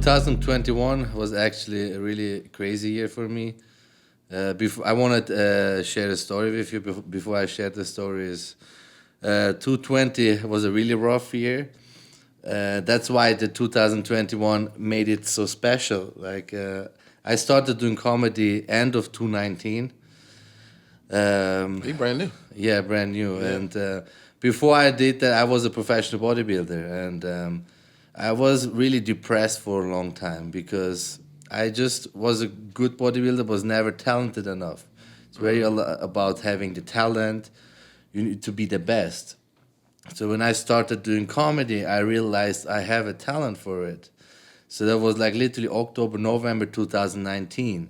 2021 was actually a really crazy year for me. Before I want to share a story with you. Before I share the stories, 2020 was a really rough year. That's why the 2021 made it so special. I started doing comedy end of 2019. He brand new. Yeah, brand new. Yeah. And before I did that, I was a professional bodybuilder, and I was really depressed for a long time because I just was a good bodybuilder, was never talented enough. It's very about having the talent. You need to be the best. So when I started doing comedy, I realized I have a talent for it. So that was like literally October, November 2019.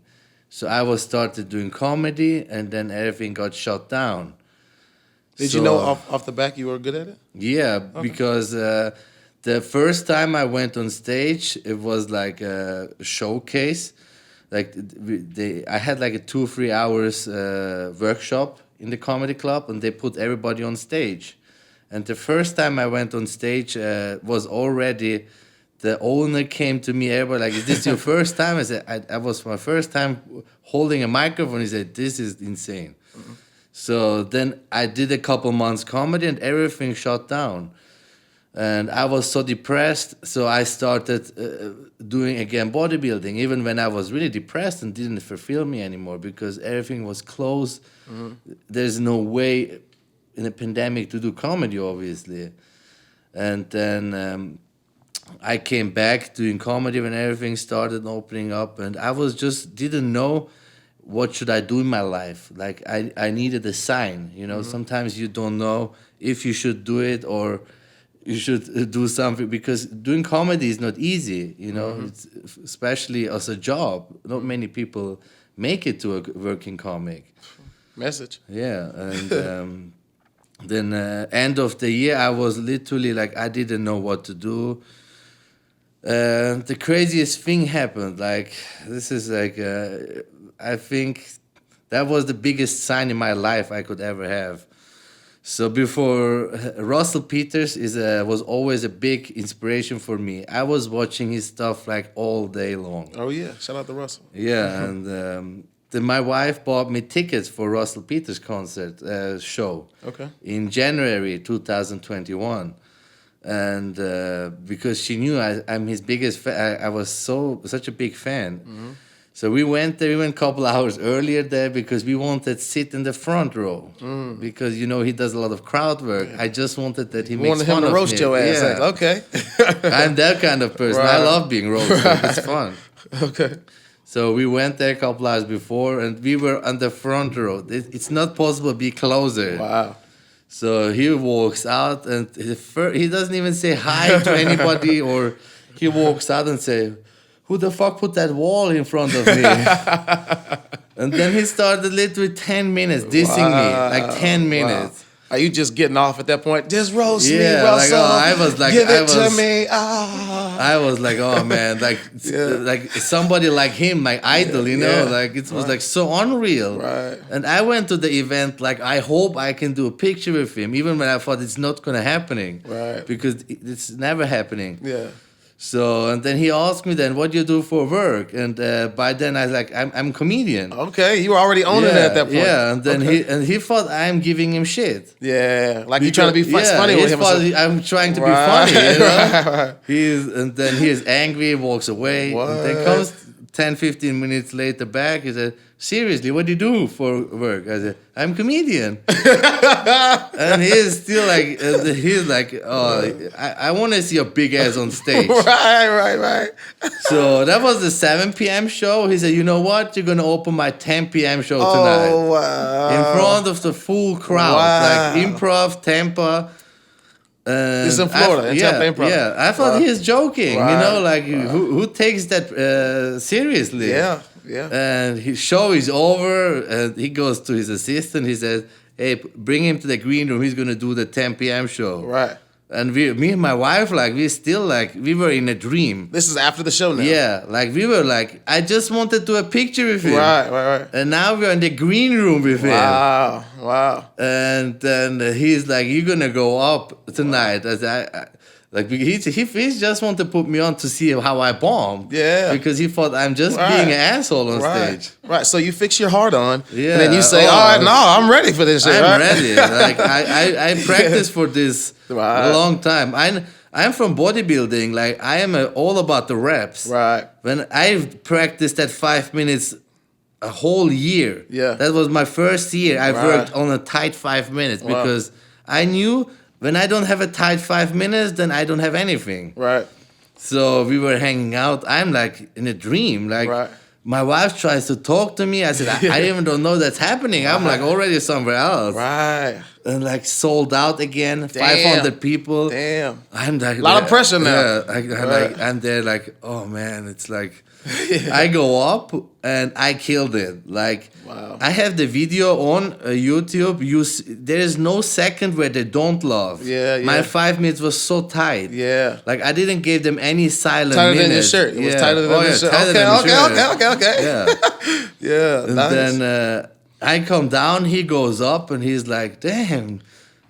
So I was started doing comedy, and then everything got shut down. Did you know off the back you were good at it? Yeah, because the first time I went on stage, it was like a showcase. I had like a 2-3 hours workshop in the comedy club, and they put everybody on stage. And the first time I went on stage was already, the owner came to me, everybody like, is this your first time? I said, I was my first time holding a microphone. He said, this is insane. Mm-hmm. So then I did a couple months comedy and everything shut down. And I was so depressed, so I started doing again bodybuilding, even when I was really depressed and didn't fulfill me anymore because everything was closed. Mm-hmm. There's no way in a pandemic to do comedy, obviously. And then I came back doing comedy when everything started opening up, and I was just didn't know what should I do in my life. Like I needed a sign, you know. Mm-hmm. Sometimes you don't know if you should do it or you should do something, because doing comedy is not easy, you know. Mm-hmm. It's, especially as a job, not many people make it to a working comic. Message. Yeah, and then end of the year, I was literally like, I didn't know what to do. The craziest thing happened. Like, this is like, I think that was the biggest sign in my life I could ever have. So before, Russell Peters was always a big inspiration for me. I was watching his stuff like all day long. Oh yeah, shout out to Russell. Yeah, and then my wife bought me tickets for Russell Peters concert show. Okay. In January 2021, and because she knew I'm his biggest fan, I was such a big fan. Mm-hmm. So we went there. We went a couple hours earlier there because we wanted to sit in the front row. Because, you know, he does a lot of crowd work. Yeah. I just wanted that he makes fun of me. Wanted him to roast your ass. Yeah. Like, okay. I'm that kind of person. Right. I love being roasted. Right. It's fun. Okay. So we went there a couple hours before, and we were on the front row. It's not possible to be closer. Wow. So he walks out, and he doesn't even say hi to anybody, or he walks out and say, who the fuck put that wall in front of me? And then he started literally 10 minutes dissing me, like 10 minutes. Wow. Are you just getting off at that point? Just roast me, Russell. Like, I was like, give it to me. I was like, oh man, like, like somebody like him, my idol, you know, like it was like so unreal. Right. And I went to the event like, I hope I can do a picture with him, even when I thought it's not gonna happening, right? Because it's never happening. Yeah. So, and then he asked me then, what do you do for work? And by then I was like, I'm a comedian. Okay, you were already owning it at that point. Yeah, and then he thought I'm giving him shit. Yeah, like you're trying to be funny with him. I'm trying to be funny, you know? And then he is angry, walks away. What? And then comes 10, 15 minutes later back, he said, seriously, what do you do for work? I said, I'm a comedian. And he's still like, oh, I want to see your big ass on stage. Right. So that was the 7 p.m. show. He said, you know what? You're going to open my 10 p.m. show tonight. Oh, wow. In front of the full crowd. Wow. Like improv, Tampa. This is in Florida, Tampa Improv. Yeah, I thought he was joking. Right. You know, like who takes that seriously? Yeah. And his show is over, and he goes to his assistant. He says, hey, bring him to the green room. He's going to do the 10 p.m. show. Right. And me and my wife, like, we were in a dream. This is after the show now. Yeah, like, we were like, I just wanted to do a picture with him. Right. And now we're in the green room with him. Wow. And then he's like, you're going to go up tonight. I said, Like he just wanted to put me on to see how I bomb. Yeah. Because he thought I'm just being an asshole on stage. Right. So you fix your heart on. Yeah. And then you say, all right, no, I'm ready for this shit. I'm right? ready. Like I practiced for this a long time. I'm from bodybuilding. Like I am all about the reps. Right. When I've practiced that 5 minutes a whole year. Yeah. That was my first year. I worked on a tight 5 minutes because I knew when I don't have a tight 5 minutes, then I don't have anything. Right. So we were hanging out. I'm like in a dream. Like my wife tries to talk to me. I said, I even don't know that's happening. I'm like already somewhere else. Right. And like sold out again. 500 people. Damn. I'm like a lot of pressure now. Yeah. I'm there like, oh man, it's like I go up and I killed it. Like I have the video on YouTube. There is no second where they don't laugh. Yeah. My 5 minutes was so tight. Yeah. Like I didn't give them any silent tighter minutes. Tighter than your shirt. It was tighter than your shirt. Okay. Yeah. Yeah. And then I come down. He goes up and he's like, damn.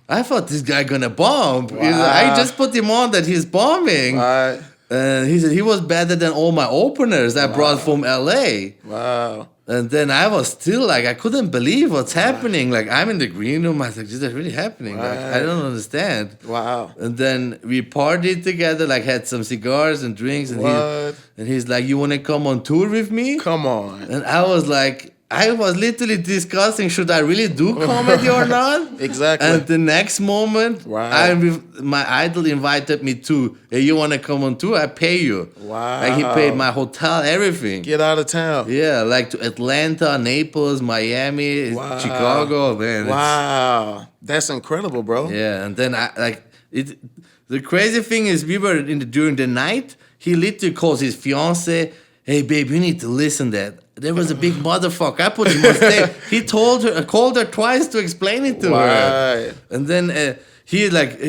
I thought this guy gonna bomb. I just put him on that he's bombing. Right. He said he was better than all my openers I brought from LA. Wow. And then I was still like, I couldn't believe what's happening. Like, I'm in the green room. I was like, is that really happening? Like, I don't understand. Wow. And then we partied together, like, had some cigars and drinks. And, he's like, you want to come on tour with me? Come on. And I was like, I was literally discussing, should I really do comedy or not? Exactly. And the next moment, my idol invited me to, hey, you want to come on tour? I pay you. Wow. Like he paid my hotel, everything. Get out of town. Yeah, like to Atlanta, Naples, Miami, Chicago, man. Wow. That's incredible, bro. Yeah, and then the crazy thing is we were during the night, he literally calls his fiance, hey, babe, you need to listen to that. There was a big motherfucker. I put him on stage. He called her twice to explain it to her. And then he like,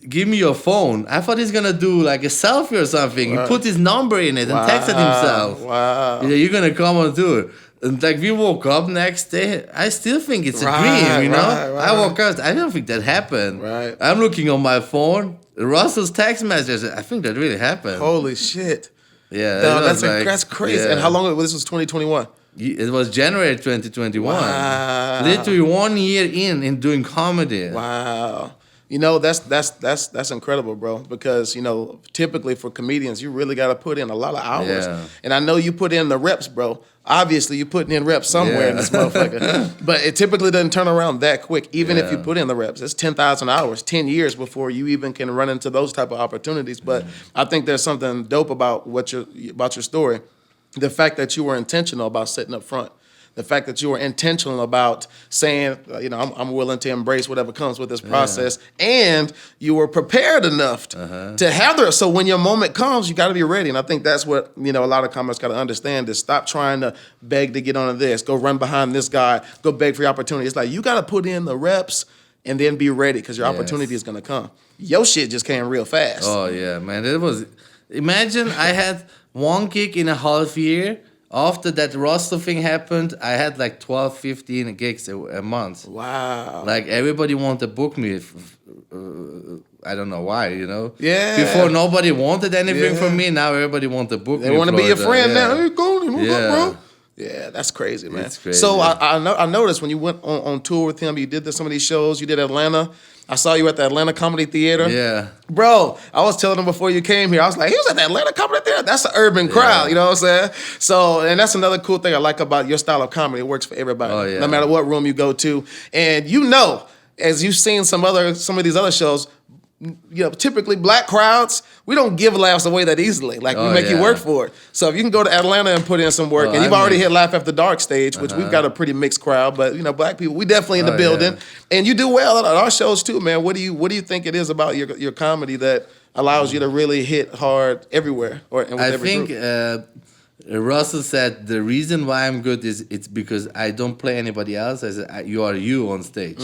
give me your phone. I thought he's gonna do like a selfie or something. He put his number in it and texted himself. Wow. Yeah, you're gonna come on tour. And like we woke up next day, I still think it's a dream, you know? I woke up, I don't think that happened. Right. I'm looking on my phone, Russell's text message, I think that really happened. Holy shit. Yeah, no, that's crazy. Yeah. And how long ago? This was 2021. It was January 2021. Wow. Literally 1 year in doing comedy. Wow. You know, that's incredible, bro. Because, you know, typically for comedians, you really got to put in a lot of hours. Yeah. And I know you put in the reps, bro. Obviously, you're putting in reps somewhere in this motherfucker. But it typically doesn't turn around that quick, even if you put in the reps. It's 10,000 hours, 10 years before you even can run into those type of opportunities. But I think there's something dope about your story. The fact that you were intentional about sitting up front. The fact that you were intentional about saying, you know, I'm willing to embrace whatever comes with this process, and you were prepared enough to have the. So when your moment comes, you got to be ready. And I think that's what, you know, a lot of comics got to understand is stop trying to beg to get on this, go run behind this guy, go beg for your opportunity. It's like you got to put in the reps and then be ready because your opportunity is going to come. Your shit just came real fast. Oh yeah, man! It was. Imagine I had one gig in a half year. After that Russell thing happened, I had like 12, 15 gigs a month. Wow. Like everybody wanted to book me. I don't know why, you know? Yeah. Before nobody wanted anything from me. Now everybody wants to book me. They want to be your friend now. Hey, go on, bro. Yeah, that's crazy, man. It's crazy. So I noticed when you went on tour with him, you did some of these shows. You did Atlanta. I saw you at the Atlanta Comedy Theater. Yeah. Bro, I was telling him before you came here, I was like, he was at the Atlanta Comedy Theater? That's an urban crowd, you know what I'm saying? So, and that's another cool thing I like about your style of comedy. It works for everybody, no matter what room you go to. And you know, as you've seen some of these other shows, you know, typically black crowds, we don't give laughs away that easily. Like, we make you work for it. So if you can go to Atlanta and put in some work, and you've already hit Laugh After Dark stage, which we've got a pretty mixed crowd, but, you know, black people, we definitely in the building. And you do well at our shows too, man. What do you think it is about your comedy that allows you to really hit hard everywhere? I think Russell said the reason why I'm good is it's because I don't play anybody else. I said, you are you on stage.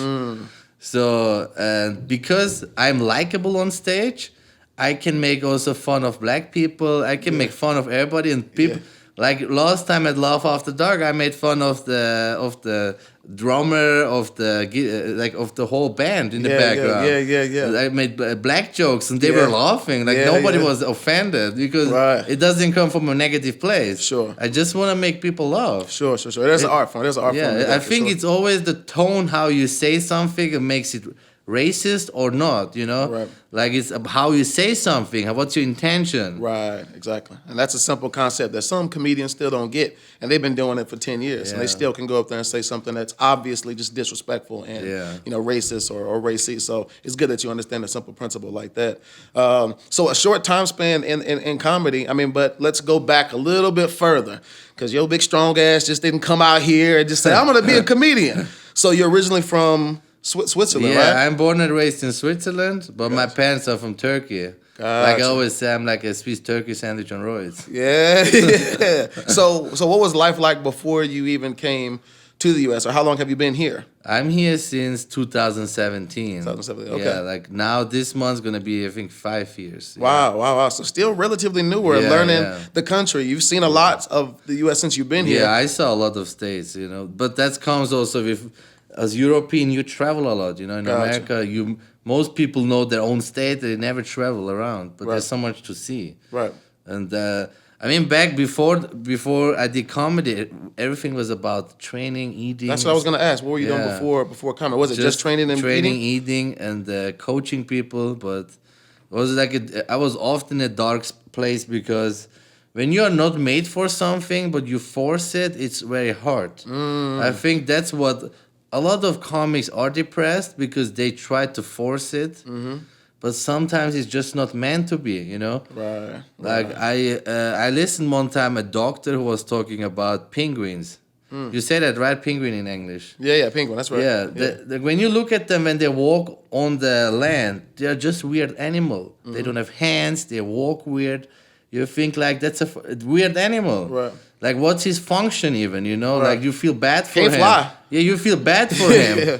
So because I'm likable on stage, I can make also fun of black people. I can make fun of everybody, and people. Like last time at Laugh After Dark, I made fun of the drummer of the whole band in the background. Yeah. I made black jokes and they Yeah. were laughing. Like Yeah, nobody yeah. was offended because Right. it doesn't come from a negative place. Sure. I just want to make people laugh. Sure. There's an art form. There's an art form. to Yeah, that, I for think sure. it's always the tone, how you say something, that makes it racist or not, you know? Right. Like it's how you say something, what's your intention? Right, exactly. And that's a simple concept that some comedians still don't get. And they've been doing it for 10 years. And they Yeah. still can go up there and say something that's obviously just disrespectful and, racist or racist. So it's good that you understand a simple principle like that. So a short time span in comedy, I mean, but let's go back a little bit further. Because your big strong ass just didn't come out here and just say, I'm going to be a comedian. So you're originally from Switzerland, Yeah, right? I'm born and raised in Switzerland, but my parents are from Turkey. Like I always say, I'm like a Swiss turkey sandwich on roids. Yeah. So what was life like before you even came to the U.S., or how long have you been here? I'm here since 2017. 2017, okay. Yeah, like now this month's gonna be, I think, 5 years. Wow. So still relatively newer, Yeah, learning yeah. the country. You've seen a lot of the U.S. since you've been here. Yeah, I saw a lot of states, you know. But that comes also with, as European, you travel a lot, you know. In Gotcha. America, most people know their own state, they never travel around. But Right. there's so much to see. Right. And I mean, back before I did comedy, everything was about training, eating. That's what I was going to ask. What were you doing before comedy? Was it just training and eating, and coaching people? But it was like I was often in a dark place because when you are not made for something, but you force it, it's very hard. I think that's what a lot of comics are depressed because they try to force it. But sometimes it's just not meant to be, you know. Right. Like I listened one time a doctor who was talking about penguins. You say that right, penguin in English. Yeah, penguin. That's right. Yeah, when you look at them when they walk on the land, they are just weird animal. They don't have hands. They walk weird. You think like that's a weird animal. Right. Like what's his function even? You know, like you feel bad for Can't him. fly. Yeah, you feel bad for him. Yeah.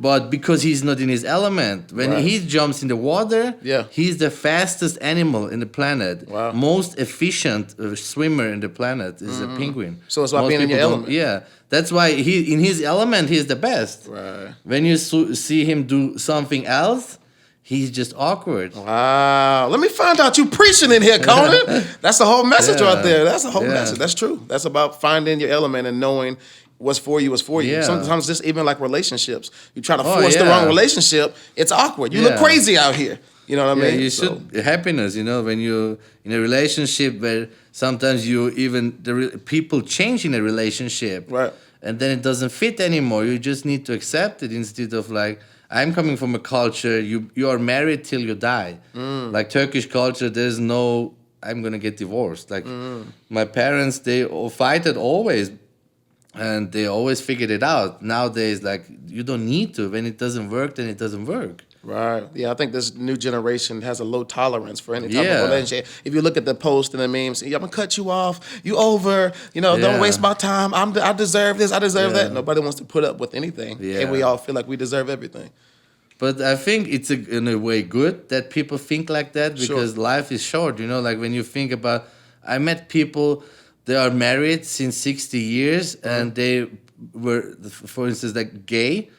But because he's not in his element, when he jumps in the water, he's the fastest animal in the planet. Wow. Most efficient swimmer in the planet is a penguin. So it's about Most being in your people element. Yeah, that's why he in his element he's the best. Right. When you see him do something else, he's just awkward. Wow. Let me find out you preaching in here, Konan. That's the whole message right there. That's the whole message. That's true. That's about finding your element and knowing what's for you is for you. Yeah. Sometimes just even like relationships. You try to force the wrong relationship, it's awkward. You look Yeah. crazy out here. You know what I Yeah, mean? you should happiness. You know, when you in a relationship where sometimes you even people change in a relationship, Right. and then it doesn't fit anymore. You just need to accept it instead of like I'm coming from a culture you are married till you die. Like Turkish culture, there's no I'm gonna get divorced. Like my parents, they fight it always. And they always figured it out. Nowadays, like, you don't need to. When it doesn't work, then it doesn't work. Right. Yeah, I think this new generation has a low tolerance for any type of Yeah. relationship. If you look at the post and the memes, I'm gonna cut you off. You over. You know, don't waste my time. I deserve this. I deserve that. Nobody wants to put up with anything, and we all feel like we deserve everything. But I think it's in a way good that people think like that because life is short. You know, like when you think about, I met people. They are married since 60 years and they were, for instance, like gay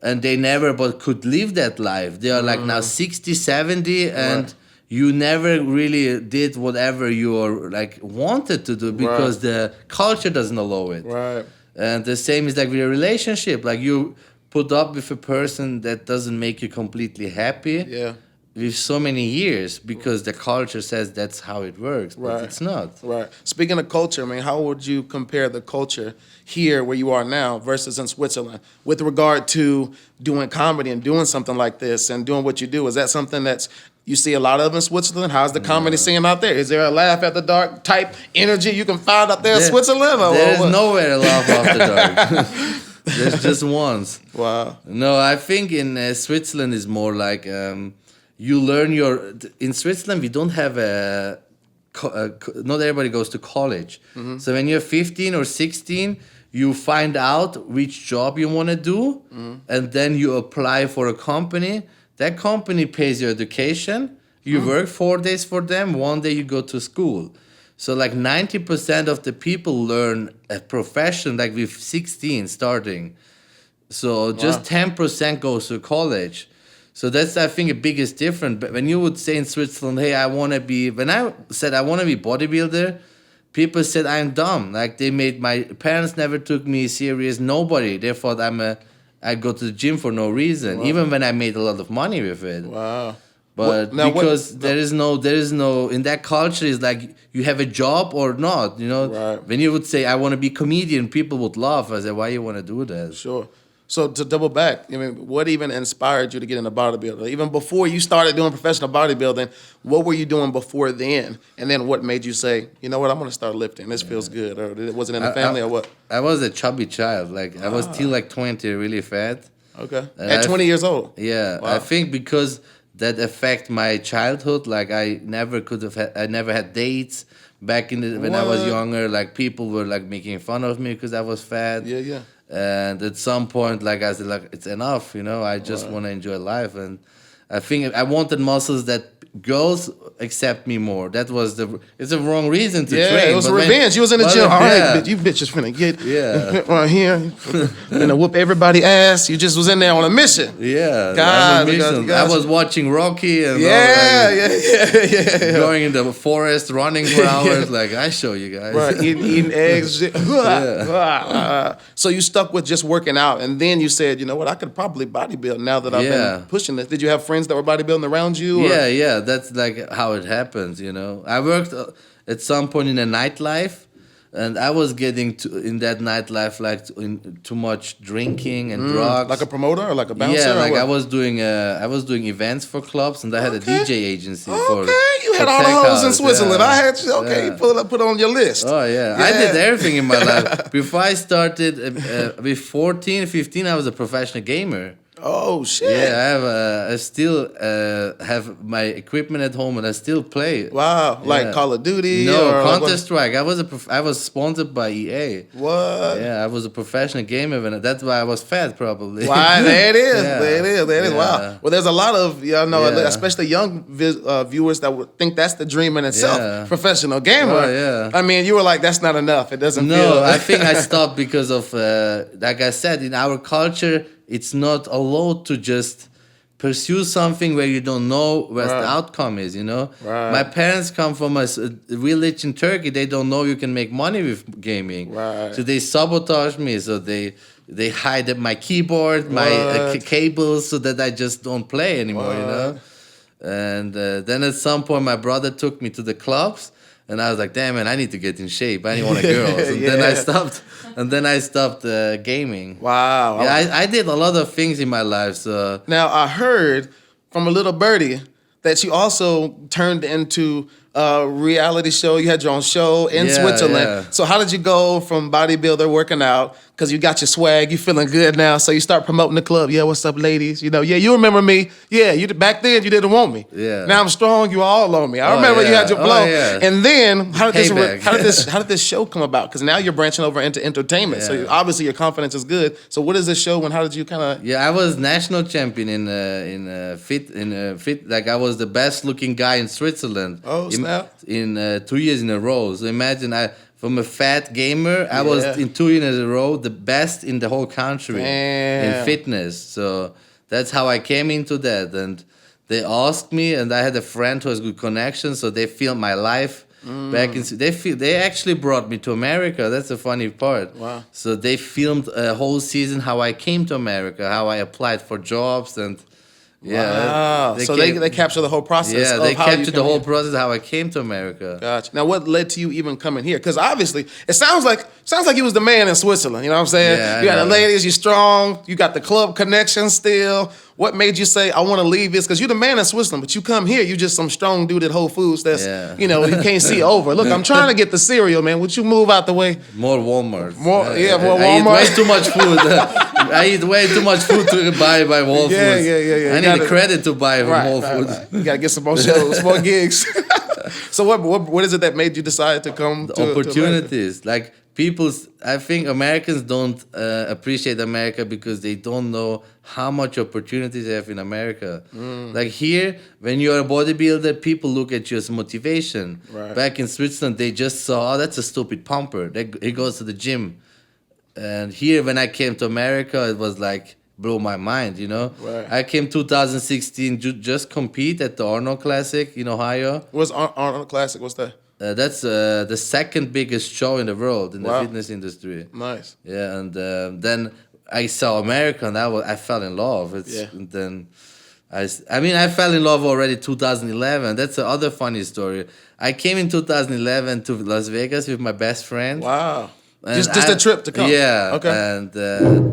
and they never but could live that life. They are like now 60, 70 and you never really did whatever you are like wanted to do because the culture doesn't allow it. Right. And the same is like with a relationship. Like you put up with a person that doesn't make you completely happy. Yeah. With so many years because the culture says that's how it works, but it's not. Right. Speaking of culture, I mean, how would you compare the culture here where you are now versus in Switzerland with regard to doing comedy and doing something like this and doing what you do? Is that something that's you see a lot of in Switzerland? How's the comedy scene out there? Is there a laugh after dark type energy you can find out there in Switzerland? There's nowhere to laugh after dark. There's just once. Wow. No, I think in Switzerland is more like... you learn in Switzerland we don't have not everybody goes to college. So when you're 15 or 16 you find out which job you want to do and then you apply for a company. That company pays your education. You work 4 days for them, 1 day you go to school. So like 90% of the people learn a profession like with 16 starting. So just 10% goes to college. So that's, I think, the biggest difference. But when you would say in Switzerland, hey, when I said I want to be bodybuilder, people said I'm dumb. Like my parents never took me serious. Nobody. They thought I go to the gym for no reason. Wow. Even when I made a lot of money with it. Wow. But there is no in that culture is like you have a job or not. Right. When you would say I want to be comedian, people would laugh. I said, why you want to do that? Sure. So to double back, I mean, what even inspired you to get into bodybuilding? Even before you started doing professional bodybuilding, what were you doing before then? And then what made you say, you know what, I'm going to start lifting. This feels good. Or was it in the family or what? I was a chubby child. Like I was till like 20, really fat. Okay. At 20 years old? Yeah. Wow. I think because that affect my childhood. Like I never had dates back when I was younger. Like people were like making fun of me because I was fat. Yeah. And at some point, like I said, like it's enough, I just want to enjoy life, and I think I wanted muscles that girls accept me more. That was it's a wrong reason to train. Yeah, it was revenge. You was in the gym. All right, bitch, you bitches finna get right here. Finna whoop everybody ass. You just was in there on a mission. Yeah, God, I was watching Rocky and going in the forest, running for hours. Like I show you guys, right? Eating eggs. So you stuck with just working out, and then you said, you know what, I could probably bodybuild now that I've been pushing this. Did you have friends that were bodybuilding around you? Or? Yeah. That's like how it happens, I worked at some point in a nightlife, and I was getting in that nightlife like too much drinking and drugs. Like a promoter or like a bouncer? Yeah, like I was doing events for clubs, and I had a DJ agency. You had all the hoes in Switzerland. I had you put on your list. Oh yeah, I did everything in my life. Before I started, with 14, 15, I was a professional gamer. Oh shit! Yeah, I still have my equipment at home, and I still play. Wow, like Call of Duty? No, Counter-Strike. I was sponsored by EA. What? Yeah, I was a professional gamer, and that's why I was fat, probably. Why? There it is. There it is. Wow. Well, there's a lot of especially young viewers that would think that's the dream in itself. Professional gamer. Oh, yeah. I mean, you were like, that's not enough. It doesn't. No, I think I stopped because of like I said, in our culture, it's not allowed to just pursue something where you don't know what the outcome is, Right. My parents come from a village in Turkey. They don't know you can make money with gaming. Right. So they sabotage me. So they hide my keyboard, my cables, so that I just don't play anymore, And then at some point, my brother took me to the clubs. And I was like, damn, man, I need to get in shape. I want a girl. And then I stopped gaming. Wow. Yeah, I did a lot of things in my life. So now I heard from a little birdie that you also turned into a reality show. You had your own show in Switzerland. Yeah. So how did you go from bodybuilder working out, because you got your swag, you feeling good now, so you start promoting the club. Yeah, what's up, ladies? You remember me. Yeah, back then you didn't want me. Yeah. Now I'm strong, you all on me. I remember you had your blow. And then how did this show come about? Because now you're branching over into entertainment. So obviously your confidence is good. So what is this show, and how did you kind of? Yeah, I was national champion in fit. Like I was the best looking guy in Switzerland. Oh, snap. In 2 years in a row. So imagine from a fat gamer, I was in 2 years in a row the best in the whole country in fitness. So that's how I came into that. And they asked me, and I had a friend who has good connections, so they filmed my life back in. They actually brought me to America. That's the funny part. Wow. So they filmed a whole season how I came to America, how I applied for jobs, and. Yeah. Wow. They capture the whole process. Yeah, they captured the whole process how I came to America. Gotcha. Now, what led to you even coming here? Because obviously, it sounds like you was the man in Switzerland. You know what I'm saying? Yeah, you got the ladies, you're strong, you got the club connection still. What made you say, I want to leave this? Because you're the man in Switzerland, but you come here, you just some strong dude at Whole Foods that's, you can't see over. Look, I'm trying to get the cereal, man. Would you move out the way? More Walmart. More Walmart. I eat way too much food. I eat way too much food to buy by Whole Foods. Yeah. I need the credit to buy from Whole Foods. Right. You got to get some more shows, more gigs. So what is it that made you decide to come to opportunities? Like I think Americans don't appreciate America because they don't know how much opportunities they have in America. Like here, when you're a bodybuilder, people look at you as motivation. Right. Back in Switzerland, they just saw, oh, that's a stupid pumper. He goes to the gym. And here, when I came to America, it was like, blew my mind, you know? Right. I came 2016, just compete at the Arnold Classic in Ohio. What's Arnold Classic? What's that? That's the second biggest show in the world in the fitness industry. Nice. Yeah, and then I saw America, and I fell in love. And then I fell in love already 2011. That's the other funny story. I came in 2011 to Las Vegas with my best friend. Wow. Just a trip to come. Yeah. Okay. And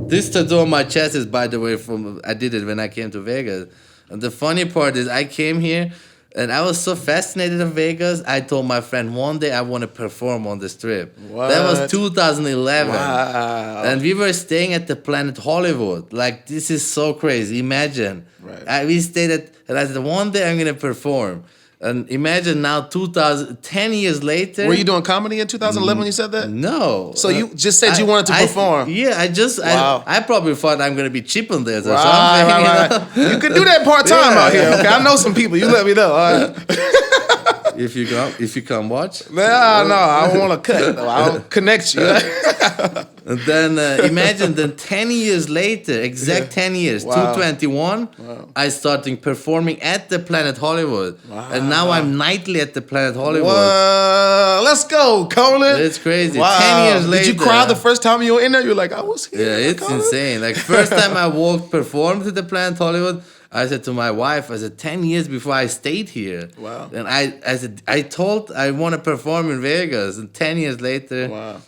this tattoo on my chest is, by the way, I did it when I came to Vegas. And the funny part is, I came here, and I was so fascinated with Vegas. I told my friend, one day I want to perform on the Strip. What? That was 2011. Wow. And we were staying at the Planet Hollywood. Like, this is so crazy. Imagine. Right. We stayed and I said, one day I'm going to perform. And imagine now, 10 years later. Were you doing comedy in 2011 when you said that? No. So you just said you wanted to perform. I probably thought I'm going to be cheap on this or something. Right. You could do that part-time out here, okay? I know some people. You let me know. All right. If you come watch. No, I don't want to cut. No, I'll connect you. And then imagine, then 10 years later, 10 years, 221, I started performing at the Planet Hollywood. Wow. And now I'm nightly at the Planet Hollywood. Let's go, Konan. It's crazy. 10 years later. Did you cry the first time you were in there? You're like, I was here. Yeah, it's insane. Like, first time I performed at the Planet Hollywood, I said to my wife, 10 years before I stayed here. Wow. And I said, I want to perform in Vegas. And 10 years later. Wow.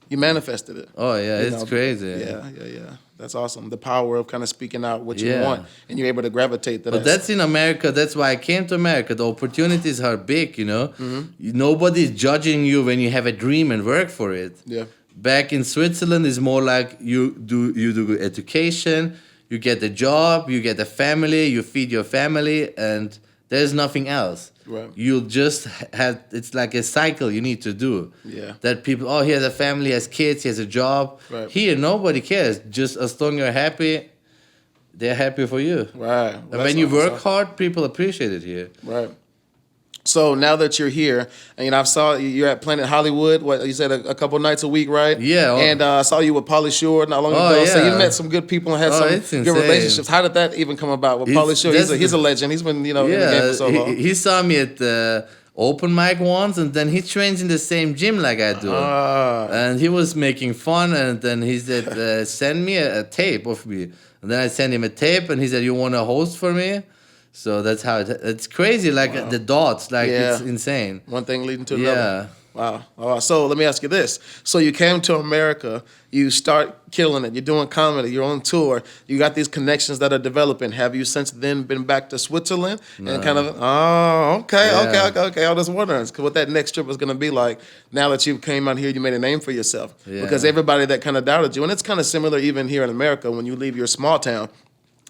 You manifested it. Oh, yeah, it's crazy. Yeah. That's awesome. The power of kind of speaking out what you want, and you're able to gravitate to that. But that's in America. That's why I came to America. The opportunities are big, you know. Mm-hmm. Nobody's judging you when you have a dream and work for it. Yeah. Back in Switzerland, it's more like you do good education, you get a job, you get a family, you feed your family, and there's nothing else. Right. You'll just have, it's like a cycle you need to do. Yeah. That people, he has a family, he has kids, he has a job. Right. Here, nobody cares. Just as long as you're happy, they're happy for you. Right. And when you work hard, people appreciate it here. Right. So now that you're here, and I saw you're at Planet Hollywood. What you said a couple nights a week, right? Yeah. And I saw you with Pauly Shore not long ago. Yeah. So you met some good people and had some good relationships. How did that even come about with Pauly Shore? He's a legend. He's been in the game for so long. He saw me at the open mic once, and then he trains in the same gym like I do. And he was making fun, and then he said, "Send me a tape of me." And then I sent him a tape, and he said, "You want to host for me?" So that's how it's crazy, like the dots, like it's insane. One thing leading to another. Wow. So let me ask you this. So you came to America, you start killing it, you're doing comedy, you're on tour, you got these connections that are developing. Have you since then been back to Switzerland? No. And kind of, okay. I was just wondering what that next trip was going to be like now that you came out here, you made a name for yourself. Yeah. Because everybody that kind of doubted you, and it's kind of similar even here in America when you leave your small town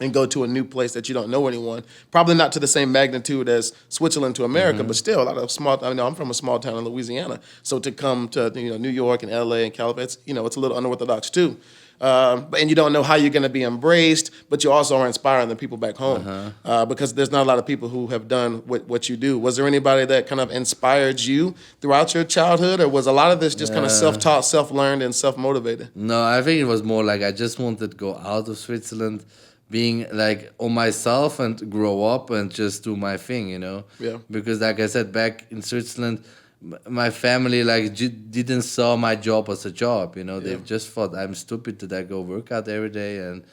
and go to a new place that you don't know anyone. Probably not to the same magnitude as Switzerland to America, but still a lot of small. I'm from a small town in Louisiana, so to come to New York and LA and California, it's a little unorthodox too. And you don't know how you're going to be embraced, but you also are inspiring the people back home because there's not a lot of people who have done what you do. Was there anybody that kind of inspired you throughout your childhood, or was a lot of this just kind of self-taught, self-learned, and self-motivated? No, I think it was more like I just wanted to go out of Switzerland, being like on myself and grow up and just do my thing, Yeah. Because like I said, back in Switzerland, my family didn't saw my job as a job, They just thought I'm stupid that I go work out every day. And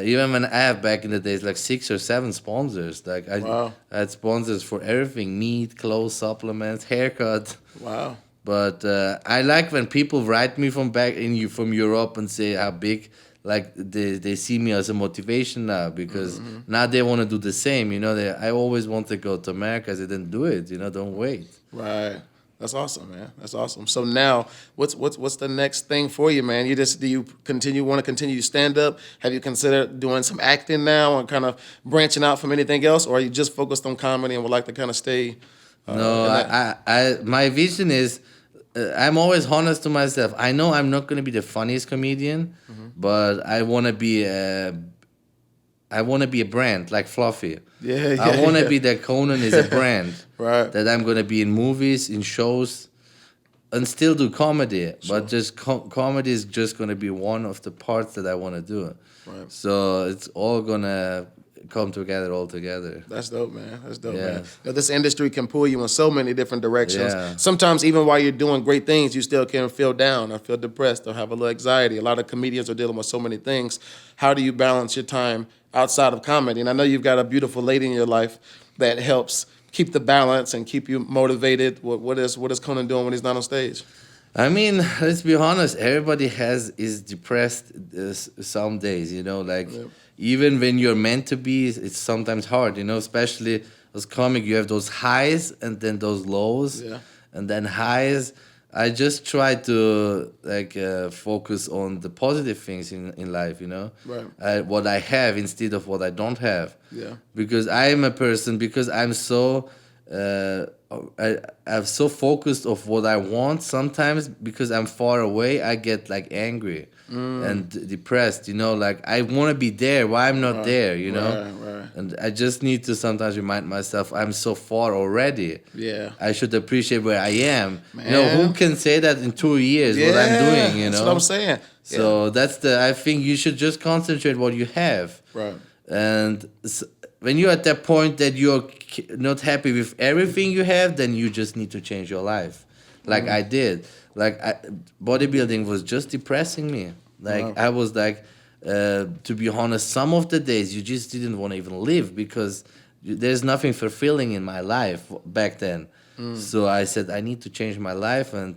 even when I have back in the days like 6 or 7 sponsors, like I had sponsors for everything: meat, clothes, supplements, haircut. Wow. But I like when people write me from Europe and say how big. Like they see me as a motivation now because now they want to do the same. I always want to go to America. They didn't do it. Don't wait. Right. That's awesome, man. That's awesome. So now, what's the next thing for you, man? Do you want to continue stand up? Have you considered doing some acting now and kind of branching out from anything else, or are you just focused on comedy and would like to kind of stay? No, my vision is. I'm always honest to myself. I know I'm not gonna be the funniest comedian, but I wanna be a brand like Fluffy. I wanna be that Conan is a brand. Right. That I'm gonna be in movies, in shows, and still do comedy. Sure. But just comedy is just gonna be one of the parts that I wanna do. Right. So it's all gonna come together all together. That's dope, man. That's dope, man. You know, this industry can pull you in so many different directions. Sometimes even while you're doing great things, you still can feel down or feel depressed or have a little anxiety. A lot of comedians are dealing with so many things. How do you balance your time outside of comedy? And I know you've got a beautiful lady in your life that helps keep the balance and keep you motivated. What is Konan doing when he's not on stage? I mean, let's be honest. Everybody is depressed some days, you know, like even when you're meant to be, it's sometimes hard, you know, especially as comic, you have those highs and then those lows, and then highs. I just try to focus on the positive things in life, you know, what I have instead of what I don't have. Because I am a person, because I'm so I'm so focused of what I want. Sometimes because I'm far away, I get like angry and depressed, you know, like I want to be there, why I'm not there, you know. And I just need to sometimes remind myself I'm so far already. I should appreciate where I am. You know, who can say that in 2 years what I'm doing, you know. That's what I'm saying. So I think you should just concentrate what you have. And when you're at that point that you're not happy with everything you have, then you just need to change your life. Like I did. Like bodybuilding was just depressing me. Like I was like, to be honest, some of the days you just didn't want to even live because there's nothing fulfilling in my life back then. So I said, I need to change my life, and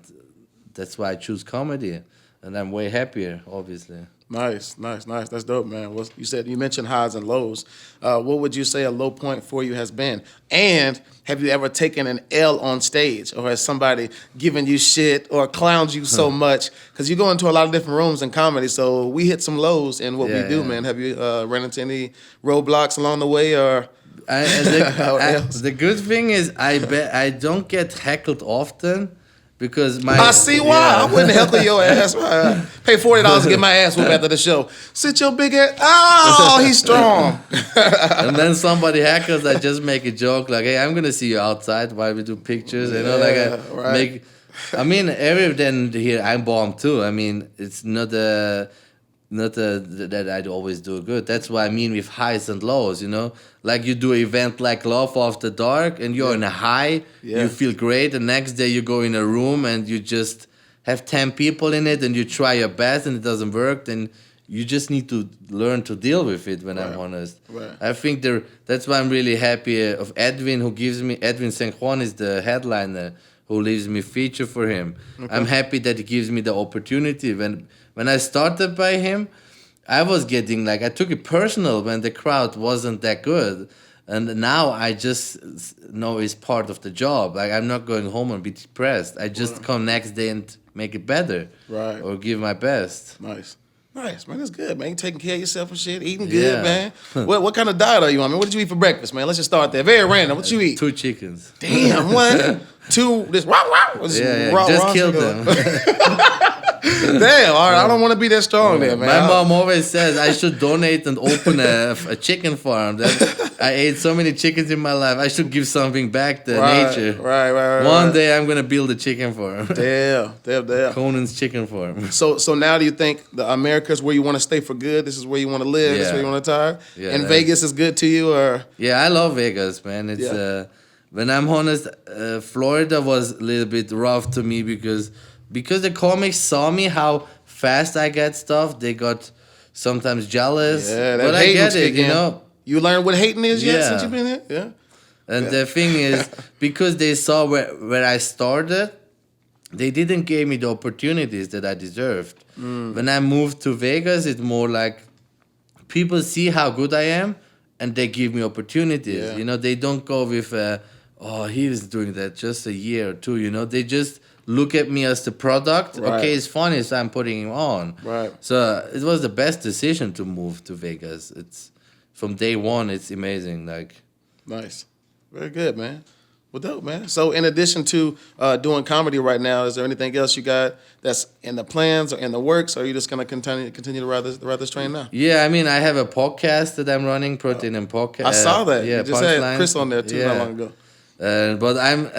that's why I choose comedy. And I'm way happier, obviously. Nice. That's dope, man. Well, you mentioned highs and lows. What would you say a low point for you has been? And have you ever taken an L on stage, or has somebody given you shit or clowned you so much? Because you go into a lot of different rooms in comedy, so we hit some lows in what we do, man. Have you run into any roadblocks along the way, or? The good thing is I don't get heckled often. Because I see why. I wouldn't heckle your ass. Pay $40 to get my ass whooped after the show. Sit your big ass. Oh, he's strong. And then somebody heckles, I just make a joke like, hey, I'm gonna see you outside while we do pictures. You know, like I mean, every then here I'm bomb too. I mean, it's not that I'd always do good. That's what I mean with highs and lows, you know? Like you do an event like Love After Dark and you're in a high, you feel great. The next day you go in a room and you just have 10 people in it and you try your best and it doesn't work, then you just need to learn to deal with it, when I'm honest. I think that's why I'm really happy of Edwin, Edwin St. Juan is the headliner who leaves me feature for him. I'm happy that he gives me the opportunity. When I started by him, I was getting I took it personal when the crowd wasn't that good. And now I just know it's part of the job. Like I'm not going home and be depressed. I just come next day and make it better. Or give my best. Nice, man. That's good, man. You taking care of yourself and shit. Eating good, man. What kind of diet are you on, man? What did you eat for breakfast, man? Let's just start there. Very random. What you eat? 2 chickens. Damn, 1, 2, this just killed them. Damn, all right, I don't want to be that strong there, man. My mom always says I should donate and open a chicken farm. I ate so many chickens in my life. I should give something back to nature. Right. One day I'm gonna build a chicken farm. Damn. Conan's chicken farm. So now do you think the America's where you want to stay for good? This is where you want to live. This is where you want to retire. And Vegas is good to you, or? Yeah, I love Vegas, man. It's when I'm honest, Florida was a little bit rough to me because the comics saw me how fast I get stuff. They got sometimes jealous. But I get it, you know. You learned what hating is yet since you've been here? Yeah. And the thing is, because they saw where I started, they didn't give me the opportunities that I deserved. When I moved to Vegas, it's more like people see how good I am and they give me opportunities. You know, they don't go with, he was doing that just a year or 2, you know. They just look at me as the product. Okay, it's funny, so I'm putting him on. So it was the best decision to move to Vegas. It's from day one, it's amazing. Like, nice, very good, man. Well, dope, man. So, in addition to doing comedy right now, is there anything else you got that's in the plans or in the works, or are you just gonna continue to ride this train now? Yeah, I mean, I have a podcast that I'm running, Protein and Podcast. I saw that. Yeah, You just had Punchlines. Chris on there too not long ago. But I'm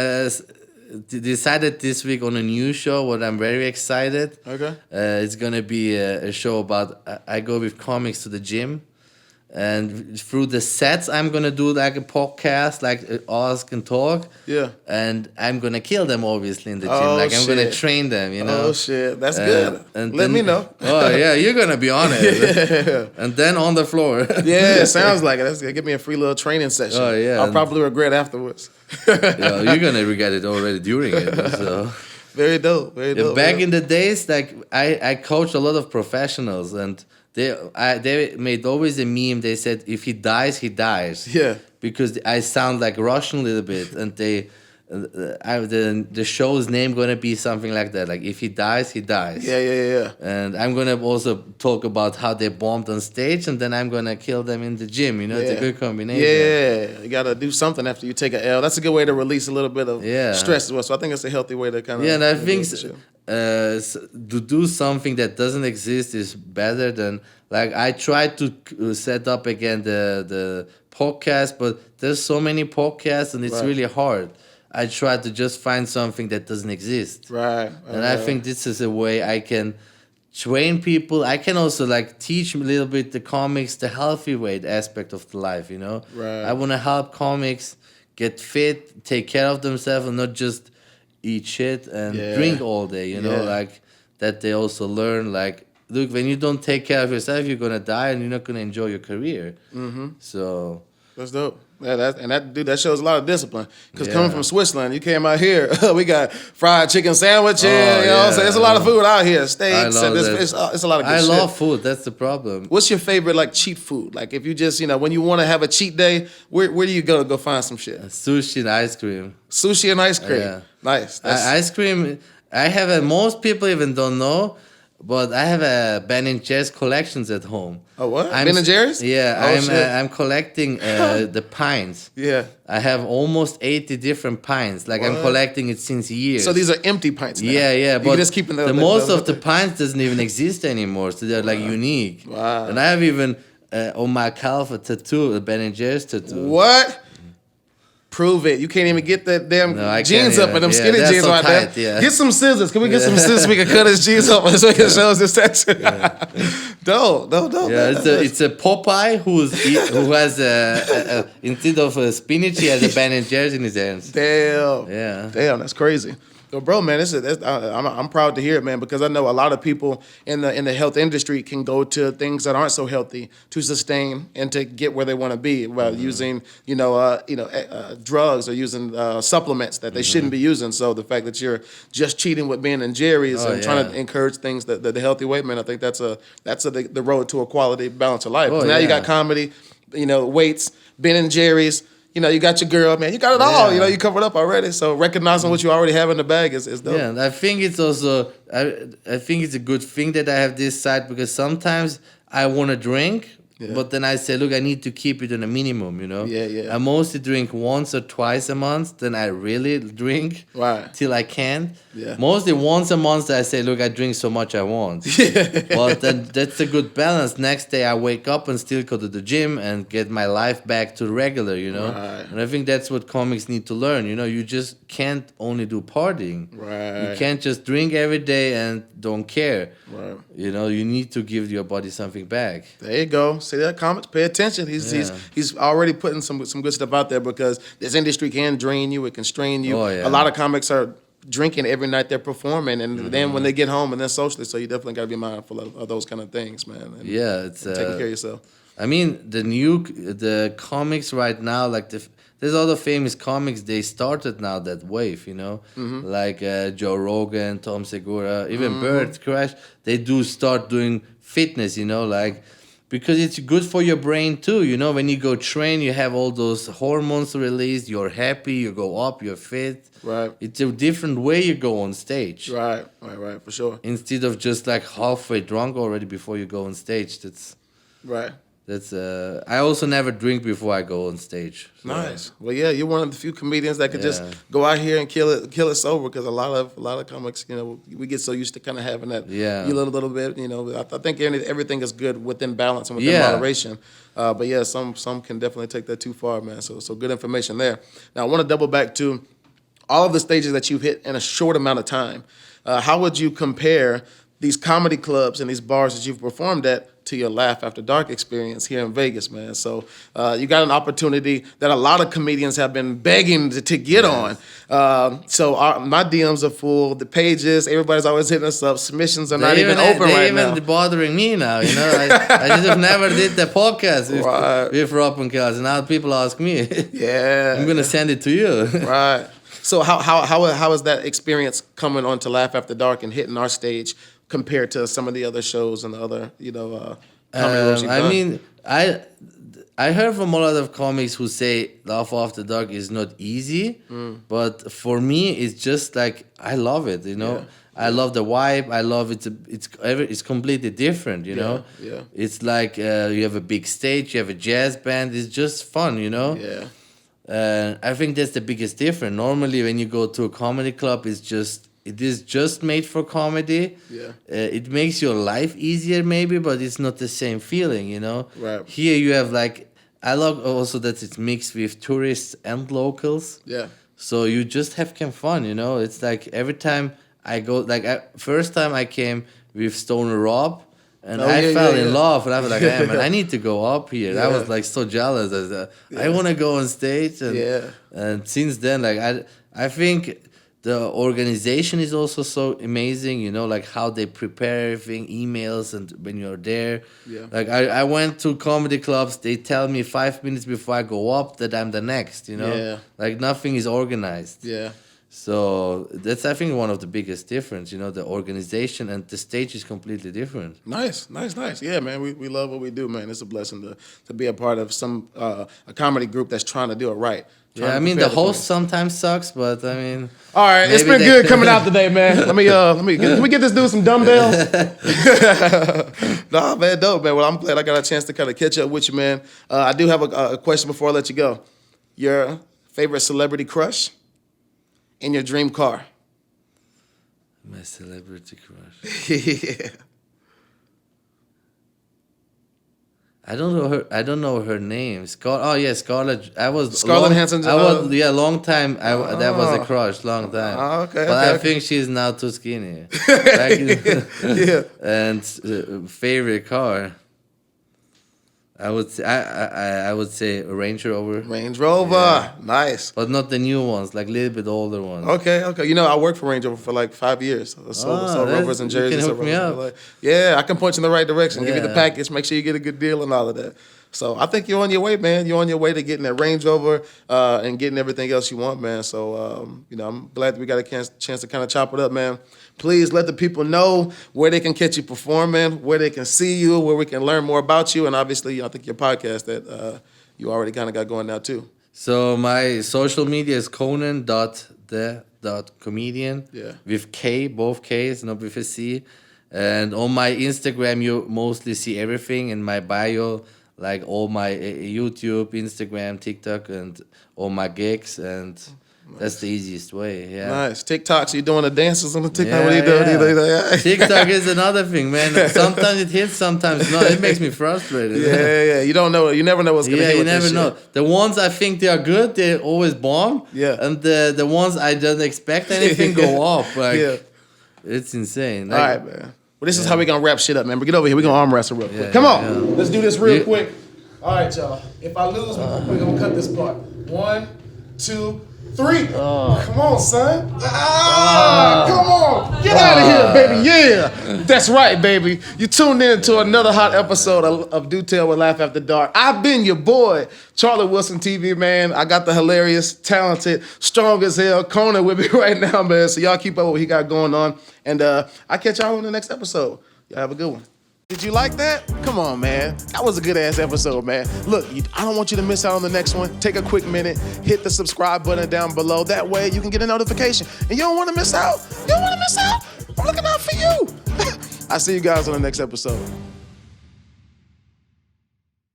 decided this week on a new show. What I'm very excited. Okay. It's gonna be a show about I go with comics to the gym. And through the sets, I'm gonna do like a podcast, like us can talk. Yeah. And I'm gonna kill them obviously in the gym. Oh, like I'm gonna shit. train them, you know. Oh shit, that's good. And Let me know. Oh yeah, you're gonna be on it. Yeah. And then on the floor. Yeah, it sounds like it. That's gonna give me a free little training session. Oh, yeah. I'll probably regret afterwards. Yeah, you're gonna regret it already during it. So. Very dope. Very dope. Back in the days, like I coached a lot of professionals, and they made always a meme. They said, if he dies, he dies. Yeah. Because I sound like Russian a little bit, and the show's name gonna be something like that. Like if he dies, he dies. Yeah. And I'm gonna also talk about how they bombed on stage, and then I'm gonna kill them in the gym. You know, it's a good combination. Yeah, you gotta do something after you take an L. That's a good way to release a little bit of stress as well. So I think it's a healthy way to kind of and I think to do something that doesn't exist is better than like I tried to set up again the podcast, but there's so many podcasts and it's really hard. I try to just find something that doesn't exist. Right. And I think this is a way I can train people. I can also like teach a little bit the comics, the healthy weight aspect of the life, you know? Right. I want to help comics get fit, take care of themselves, and not just eat shit and drink all day, you know? Like that they also learn, like, look, when you don't take care of yourself, you're going to die and you're not going to enjoy your career. Mm-hmm. So... That's dope. Yeah, that shows a lot of discipline. Because coming from Switzerland, you came out here. We got fried chicken sandwiches. You know what I'm saying? There's a lot of food out here. Steaks. And it's a lot of good shit. I love food. That's the problem. What's your favorite like cheat food? Like if you just, when you want to have a cheat day, where do you go find some shit? Sushi and ice cream. Sushi and ice cream. Yeah. Nice. Ice cream. I have most people even don't know. But I have a Ben & Jerry's collections at home. Oh, what? Ben & Jerry's? Yeah, I'm collecting the pints. Yeah. I have almost 80 different pints. Like I'm collecting it since years. So these are empty pints now? Yeah. But just keeping most of the pints doesn't even exist anymore. So they're like unique. Wow. And I have even on my calf a tattoo, a Ben & Jerry's tattoo. What? Prove it. You can't even get that damn jeans up in them skinny jeans so right tight, there. Yeah. Get some scissors. Can we get some scissors so we can cut his jeans up so we can show us this tattoo? Dope. Yeah, it's a Popeye who has instead of spinach, he has a Ben & Jerry's in his hands. Damn. Yeah. Damn, that's crazy. So, bro, man, I'm proud to hear it, man, because I know a lot of people in the health industry can go to things that aren't so healthy to sustain and to get where they want to be while using, drugs or using supplements that they shouldn't be using. So the fact that you're just cheating with Ben & Jerry's and trying to encourage things that the healthy way, man, I think that's the road to a quality balance of life. Now you got comedy, weights, Ben & Jerry's. You got your girl, man. You got it all. You covered up already. So recognizing what you already have in the bag is dope. Yeah, and I think it's also I think it's a good thing that I have this side because sometimes I want to drink, but then I say, look, I need to keep it on a minimum, Yeah. I mostly drink once or twice a month. Then I really drink till I can't. Yeah. Mostly once a month I say, look, I drink so much I want. But then that's a good balance. Next day I wake up and still go to the gym and get my life back to regular, Right. And I think that's what comics need to learn. You just can't only do partying. Right. You can't just drink every day and don't care. Right. You need to give your body something back. There you go. See that, comics? Pay attention. He's already putting some good stuff out there because this industry can drain you. It can strain you. Oh, yeah. A lot of comics are drinking every night they're performing, and then when they get home and then socially. So you definitely got to be mindful of those kind of things, man. And It's taking care of yourself. I mean, the comics right now, like there's all the famous comics. They started now that wave, like Joe Rogan, Tom Segura, even Bert Crash. They do start doing fitness, like. Because it's good for your brain too, when you go train, you have all those hormones released, you're happy, you go up, you're fit. Right. It's a different way you go on stage. Right, for sure. Instead of just like halfway drunk already before you go on stage. That's That's I also never drink before I go on stage. So. Nice. Well, yeah, you're one of the few comedians that could just go out here and kill it sober, because a lot of comics, you know, we get so used to kind of having that you little bit, you know. I think everything is good within balance and within moderation. But yeah, some can definitely take that too far, man. So good information there. Now I want to double back to all of the stages that you've hit in a short amount of time. How would you compare these comedy clubs and these bars that you've performed at to your Laugh After Dark experience here in Vegas, man? So you got an opportunity that a lot of comedians have been begging to get on. So my DMs are full. The pages, everybody's always hitting us up. Submissions are not even open right now. They're bothering me now, you know. I just have never did the podcast with Rob and Kels, and now people ask me. I'm gonna send it to you. Right. So how is that experience coming on to Laugh After Dark and hitting our stage compared to some of the other shows and the other, you know, comedy rooms you've done? I mean, I heard from a lot of comics who say Laugh After Dark is not easy, but for me, it's just like I love it, you know. I love the vibe. I love it. It's completely different, you know. It's like you have a big stage, you have a jazz band. It's just fun, you know. I think that's the biggest difference. Normally, when you go to a comedy club, it is just made for comedy. It makes your life easier, maybe, but it's not the same feeling, you know. Here you have like, I love also that it's mixed with tourists and locals. So you just have fun, you know. It's like every time I go, like first time I came with Stoner Rob. And I fell in love, and I was like, "Hey, man, I need to go up here." I was like so jealous. I want to go on stage, and since then, like I think the organization is also so amazing. You know, like how they prepare everything, emails, and when you're there. Like I went to comedy clubs. They tell me 5 minutes before I go up that I'm the next. You know, like nothing is organized. So that's, I think, one of the biggest difference, you know, the organization and the stage is completely different. Nice. Yeah, man, we love what we do, man. It's a blessing to be a part of a comedy group that's trying to do it right. Yeah, I mean, the host sometimes sucks, but I mean... All right, it's been good coming out today, man. Let me get this dude some dumbbells. Nah, man, dope, man. Well, I'm glad I got a chance to kind of catch up with you, man. I do have a question before I let you go. Your favorite celebrity crush? In your dream car? My celebrity crush. I don't know her name. Scarlett. Scarlett Hansen. Long time. That was a crush, long time. Okay. But I think she's now too skinny. And favorite car. I would say a Range Rover. Range Rover, nice. But not the new ones, like a little bit older ones. Okay. You know, I worked for Range Rover for like 5 years. So Rovers in Jersey. You can hook me up. Yeah, I can point you in the right direction. Give you the package, make sure you get a good deal and all of that. So I think you're on your way, man. You're on your way to getting that Range Rover and getting everything else you want, man. So, you know, I'm glad that we got a chance to kind of chop it up, man. Please let the people know where they can catch you performing, where they can see you, where we can learn more about you, and obviously, I think your podcast that you already kind of got going now, too. So my social media is Konan the Komedian with K, both Ks, not with a C. And on my Instagram, you mostly see everything in my bio, like all my YouTube, Instagram, TikTok, and all my gigs, and that's the easiest way. Nice. TikTok, so you're doing the dances on the TikTok? What are you doing? TikTok is another thing, man. Sometimes it hits, sometimes not. It makes me frustrated. You don't know. You never know what's going to hit. You never know. The ones I think they are good, they always bomb. And the ones I don't expect anything go off. Like, it's insane. Like, all right, man. Well, this is how we're going to wrap shit up, man. But get over here. We're going to arm wrestle real quick. Come on. Let's do this real quick. All right, y'all. If I lose, we're going to cut this part. 1, 2, 3. Come on, son. Come on. Get out of here, baby. Yeah. That's right, baby. You tuned in to another hot episode of Do Tell with Laugh After Dark. I've been your boy, Charlie Wilson TV, man. I got the hilarious, talented, strong as hell Konan with me right now, man. So y'all keep up what he got going on. And I'll catch y'all on the next episode. Y'all have a good one. Did you like that? Come on, man. That was a good-ass episode, man. Look, I don't want you to miss out on the next one. Take a quick minute. Hit the subscribe button down below. That way you can get a notification. And you don't want to miss out? I'm looking out for you. I'll see you guys on the next episode.